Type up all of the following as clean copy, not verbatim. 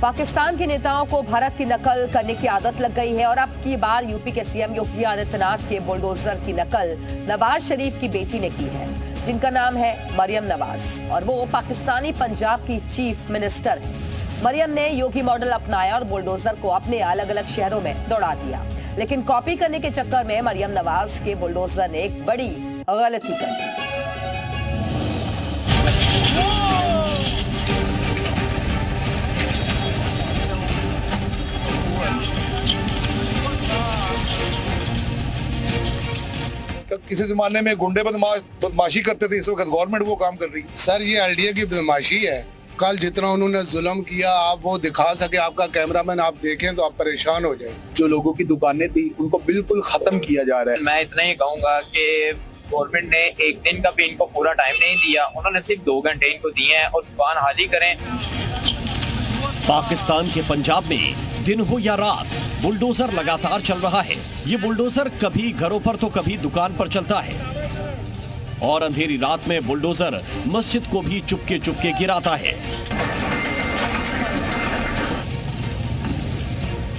पाकिस्तान के नेताओं को भारत की नकल करने की आदत लग गई है और अब की बार यूपी के सीएम योगी आदित्यनाथ के बुलडोजर की नकल नवाज शरीफ की बेटी ने की है, जिनका नाम है मरियम नवाज और वो पाकिस्तानी पंजाब की चीफ मिनिस्टर है। मरियम ने योगी मॉडल अपनाया और बुलडोजर को अपने अलग अलग शहरों में दौड़ा दिया, लेकिन कॉपी करने के चक्कर में मरियम नवाज के बुलडोजर ने एक बड़ी गलती कर दी। किसी जमाने में गुंडे बदमाशी करते थे, इस वक्त गवर्नमेंट वो काम कर रही है। सर ये आइडिया की बदमाशी है। कल जितना उन्होंने जुल्म किया, आप वो दिखा सके, आपका कैमरामैन आप देखें तो आप परेशान हो जाए। जो लोगों की दुकानें थी उनको बिल्कुल खत्म किया जा रहा है। मैं इतना ही कहूंगा कि गवर्नमेंट ने एक दिन का भी इनको पूरा टाइम नहीं दिया, उन्होंने सिर्फ 2 घंटे इनको दिए हैं और दुकान खाली करें। पाकिस्तान के पंजाब में दिन हो या रात बुलडोजर लगातार चल रहा है। ये बुलडोजर कभी घरों पर तो कभी दुकान पर चलता है और अंधेरी रात में बुलडोजर मस्जिद को भी चुपके चुपके गिराता है।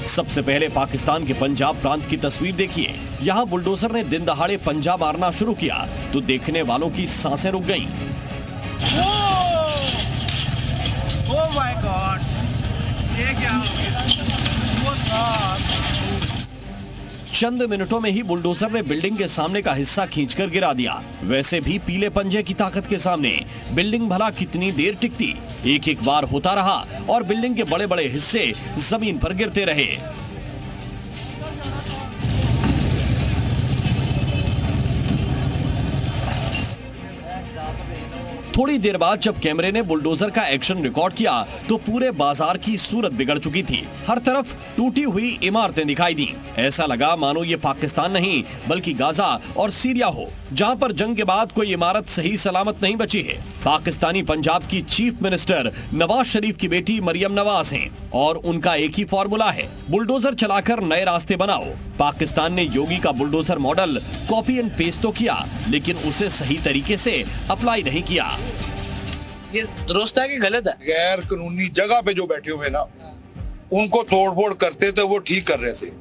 सबसे पहले पाकिस्तान के पंजाब प्रांत की तस्वीर देखिए। यहाँ बुलडोजर ने दिन दहाड़े पंजा मारना शुरू किया तो देखने वालों की सांसें रुक गईं। ओह माय गॉड, ये क्या हो गया? चंद मिनटों में ही बुलडोजर ने बिल्डिंग के सामने का हिस्सा खींचकर गिरा दिया। वैसे भी पीले पंजे की ताकत के सामने बिल्डिंग भला कितनी देर टिकती। एक एक बार होता रहा और बिल्डिंग के बड़े बड़े हिस्से जमीन पर गिरते रहे। थोड़ी देर बाद जब कैमरे ने बुलडोजर का एक्शन रिकॉर्ड किया तो पूरे बाजार की सूरत बिगड़ चुकी थी। हर तरफ टूटी हुई इमारतें दिखाई दी। ऐसा लगा मानो ये पाकिस्तान नहीं बल्कि गाजा और सीरिया हो, जहां पर जंग के बाद कोई इमारत सही सलामत नहीं बची है। पाकिस्तानी पंजाब की चीफ मिनिस्टर नवाज शरीफ की बेटी मरियम नवाज हैं और उनका एक ही फॉर्मूला है, बुलडोजर चलाकर नए रास्ते बनाओ। पाकिस्तान ने योगी का bulldozer model copy and paste तो किया, लेकिन उसे सही तरीके से अप्लाई नहीं किया। ये दुरुस्त है कि गलत है? गैर कानूनी जगह पे जो बैठे हुए ना, उनको तोड़फोड़ करते थे, वो ठीक कर रहे थे।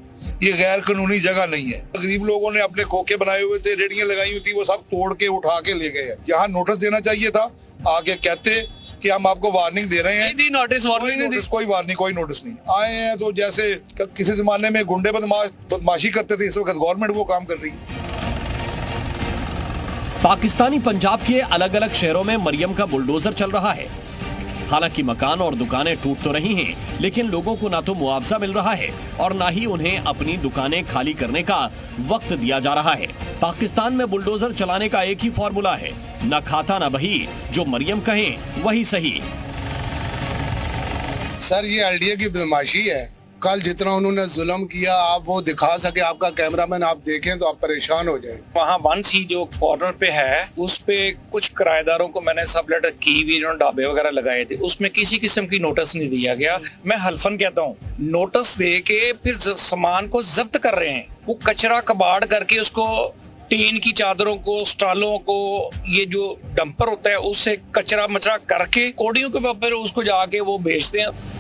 ये गैर कानूनी जगह नहीं है। गरीब लोगों ने अपने खोखे बनाए हुए थे, रेडियां लगाई हुई थी, वो सब तोड़ के उठा के ले गए। यहाँ नोटिस देना चाहिए था, आगे कहते कि हम आपको वार्निंग दे रहे हैं। कोई वार्निंग, कोई नोटिस नहीं आए हैं। तो जैसे किसी जमाने में गुंडे बदमाशी करते थे, इस वक्त गवर्नमेंट वो काम कर रही है। पाकिस्तानी पंजाब के अलग अलग शहरों में मरियम का बुलडोजर चल रहा है। हालांकि मकान और दुकानें टूट तो रही हैं, लेकिन लोगों को ना तो मुआवजा मिल रहा है और ना ही उन्हें अपनी दुकानें खाली करने का वक्त दिया जा रहा है। पाकिस्तान में बुलडोजर चलाने का एक ही फॉर्मूला है, न खाता न बही, जो मरियम कहें वही सही। सर ये आइडिया की बदमाशी है। कल जितना उन्होंने जुल्म किया, आप वो दिखा सके, आपका कैमरामैन आप देखें तो आप परेशान हो जाए। वहाँ 1C जो कॉर्नर पे है, उस पे कुछ किराएदारों को मैंने सब लेटर की हुई, ढाबे वगैरह लगाए थे, उसमें किसी किस्म की नोटिस नहीं दिया गया। मैं हल्फन कहता हूँ, नोटिस दे के फिर सामान को जब्त कर रहे हैं। वो कचरा कबाड़ करके उसको टीन की चादरों को, स्टॉलों को, ये जो डंपर होता है उससे कचरा मचरा करके कोड़ियों के ऊपर उसको जाके वो बेचते हैं।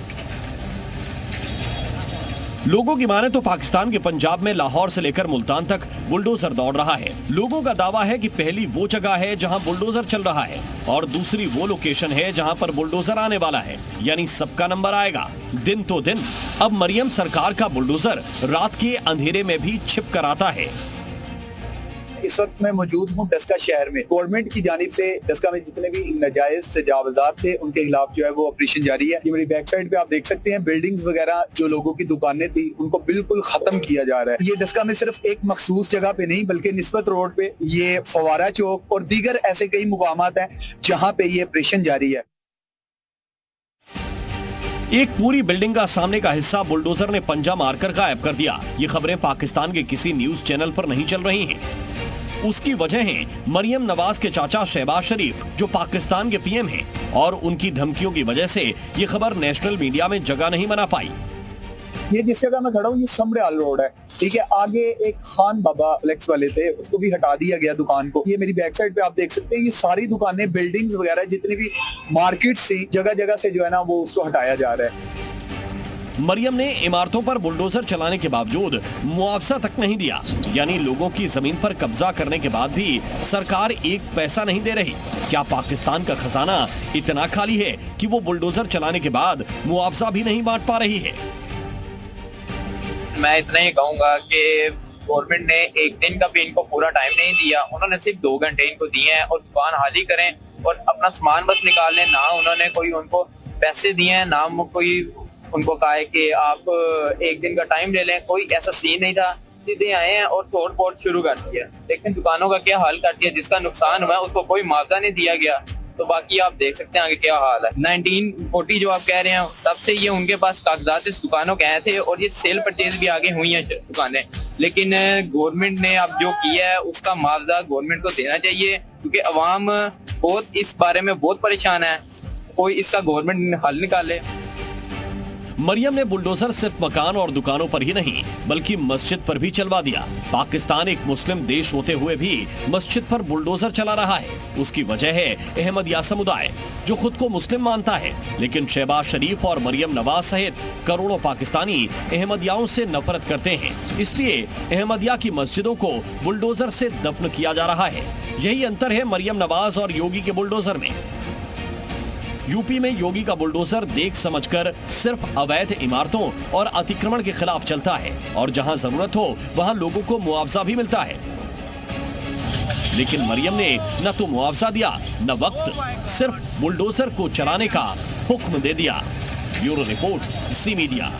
लोगों की माने तो पाकिस्तान के पंजाब में लाहौर से लेकर मुल्तान तक बुलडोजर दौड़ रहा है। लोगों का दावा है कि पहली वो जगह है जहां बुलडोजर चल रहा है और दूसरी वो लोकेशन है जहां पर बुलडोजर आने वाला है, यानी सबका नंबर आएगा दिन तो दिन। अब मरियम सरकार का बुलडोजर रात के अंधेरे में भी छिप कर आता है। इस वक्त मैं मौजूद हूँ डस्का शहर में। गवर्नमेंट की जानिब से डस्का में जितने भी नाजायज तजावुज़ात थे उनके खिलाफ जो है वो ऑपरेशन जारी है। ये मेरी बैक साइड पे आप देख सकते हैं, बिल्डिंग्स वगैरह जो लोगों की दुकानें थी उनको बिल्कुल खत्म किया जा रहा है। ये डस्का में सिर्फ एक मखसूस जगह पे नहीं बल्कि निस्बत रोड पे, ये फवारा चौक और दीगर ऐसे कई मुकामात हैं जहाँ पे ये ऑपरेशन जारी है। एक पूरी बिल्डिंग का सामने का हिस्सा बुलडोजर ने पंजा मारकर गायब कर दिया। ये खबरें पाकिस्तान के किसी न्यूज चैनल पर नहीं चल रही हैं। उसकी वजह है मरियम नवाज के चाचा शहबाज शरीफ, जो पाकिस्तान के पीएम हैं, और उनकी धमकियों की वजह से ये खबर नेशनल मीडिया में जगह नहीं बना पाई। ये जिस जगह मैं खड़ा हूँ ये समरेआल रोड है, ठीक है। आगे एक खान बाबा फ्लेक्स वाले थे, उसको भी हटा दिया गया दुकान को। ये मेरी बैक साइड पे आप देख सकते हैं, ये सारी दुकानें, बिल्डिंग्स वगैरह जितनी भी मार्केट्स थी, जगह जगह से जो है ना वो उसको हटाया जा रहा है। मरियम ने इमारतों पर बुलडोजर चलाने के बावजूद मुआवजा तक नहीं दिया, यानी लोगों की जमीन पर कब्जा करने के बाद भी सरकार एक पैसा नहीं दे रही। क्या पाकिस्तान का खजाना इतना खाली है कि वो बुलडोजर चलाने के बाद मुआवजा भी नहीं बांट पा रही है? मैं इतना ही कहूंगा कि गवर्नमेंट ने एक दिन का भी इनको पूरा टाइम नहीं दिया, उन्होंने सिर्फ 2 घंटे इनको दिए हैं और दुकान खाली करें और अपना सामान बस निकाल लें। ना उन्होंने कोई उनको पैसे दिए हैं, ना कोई उनको कहा है कि आप एक दिन का टाइम ले लें। कोई ऐसा सीन नहीं था, सीधे आए हैं और तोड़ फोड़ शुरू कर दिया। लेकिन दुकानों का क्या हाल कर दिया, जिसका नुकसान हुआ है उसको कोई मुआवजा नहीं दिया गया। तो बाकी आप देख सकते हैं आगे क्या हाल है। 1940 जो आप कह रहे हैं तब से ये उनके पास कागजात इस दुकानों के आए थे और ये सेल परचेज भी आगे हुई हैं दुकानें। लेकिन गवर्नमेंट ने अब जो किया है उसका मुआवजा गवर्नमेंट को देना चाहिए, क्योंकि अवाम बहुत इस बारे में बहुत परेशान है। कोई इसका गवर्नमेंट हल निकाले। मरियम ने बुलडोजर सिर्फ मकान और दुकानों पर ही नहीं बल्कि मस्जिद पर भी चलवा दिया। पाकिस्तान एक मुस्लिम देश होते हुए भी मस्जिद पर बुलडोजर चला रहा है। उसकी वजह है अहमदिया समुदाय, जो खुद को मुस्लिम मानता है, लेकिन शहबाज शरीफ और मरियम नवाज सहित करोड़ों पाकिस्तानी अहमदियाओं से नफरत करते हैं। इसलिए अहमदिया की मस्जिदों को बुलडोजर से दफन किया जा रहा है। यही अंतर है मरियम नवाज और योगी के बुलडोजर में। यूपी में योगी का बुलडोजर देख समझकर सिर्फ अवैध इमारतों और अतिक्रमण के खिलाफ चलता है और जहां जरूरत हो वहां लोगों को मुआवजा भी मिलता है। लेकिन मरियम ने न तो मुआवजा दिया न वक्त, सिर्फ बुलडोजर को चलाने का हुक्म दे दिया। ब्यूरो रिपोर्ट, ज़ी मीडिया।